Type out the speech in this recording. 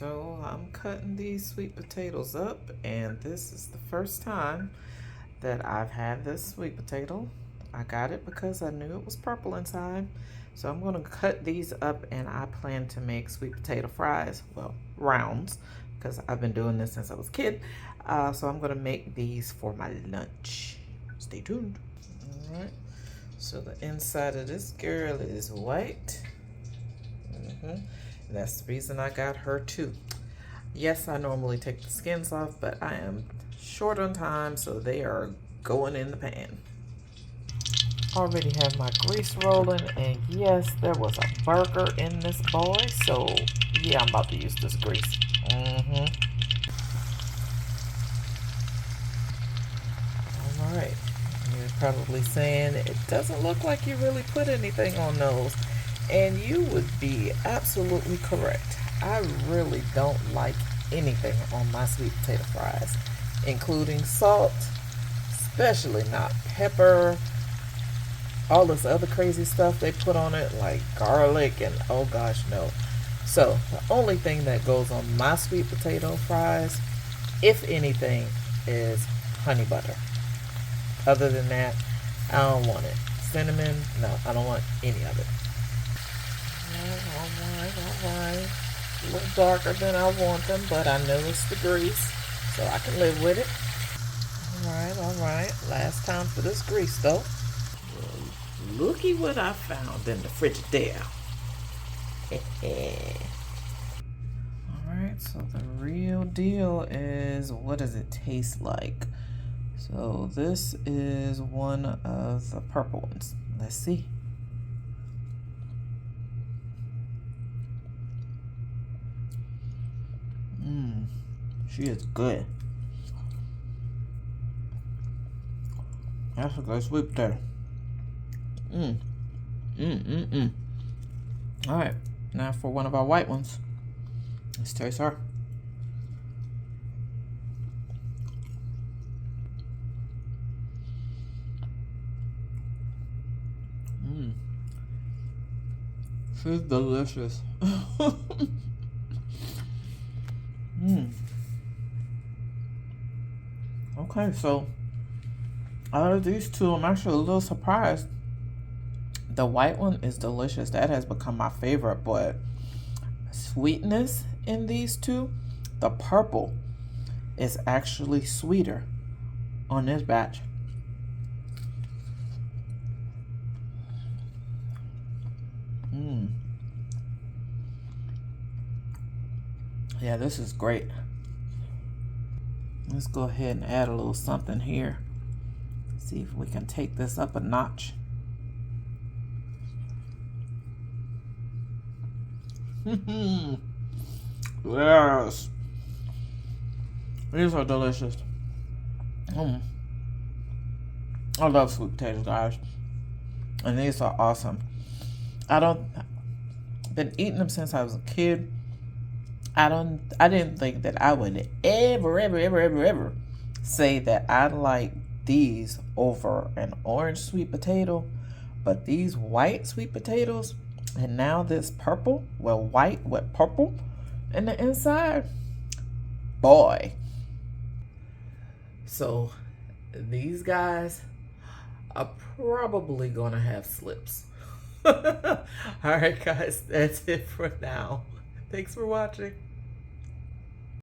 So I'm cutting these sweet potatoes up, and this is the first time that I've had this sweet potato. I got it because I knew it was purple inside. So I'm going to cut these up, and I plan to make sweet potato fries, well, rounds, because I've been doing this since I was a kid. So I'm going to make these for my lunch. Stay tuned. All right. So the inside of this girl is white. That's the reason I got her too. Yes, I normally take the skins off, but I am short on time, so they are going in the pan. Already have my grease rolling, and yes, there was a burger in this boy, so yeah, I'm about to use this grease. All right, you're probably saying it doesn't look like you really put anything on those, and you would be absolutely correct. I really don't like anything on my sweet potato fries, including salt, especially not pepper, all this other crazy stuff they put on it, like garlic and oh gosh, no. So the only thing that goes on my sweet potato fries, if anything, is honey butter. Other than that, I don't want it. Cinnamon, no, I don't want any of it. Alright. A little darker than I want them, but I know it's the grease, so I can live with it. Alright. Last time for this grease, though. Well, looky what I found in the Frigidaire. Alright, so the real deal is, what does it taste like? So this is one of the purple ones. Let's see. She is good. That's a good sweet potato. Alright, now for one of our white ones. Let's taste her. She's delicious. Okay, so out of these two, I'm actually a little surprised. The white one is delicious. That has become my favorite, but sweetness in these two, the purple is actually sweeter on this batch. Yeah, this is great. Let's go ahead and add a little something here. See if we can take this up a notch. Yes. These are delicious. I love sweet potatoes, guys. And these are awesome. Been eating them since I was a kid. I didn't think that I would ever say that I like these over an orange sweet potato, but these white sweet potatoes, and now this purple, well, white with purple in the inside, boy. So these guys are probably gonna have slips. All right, guys, that's it for now. Thanks for watching.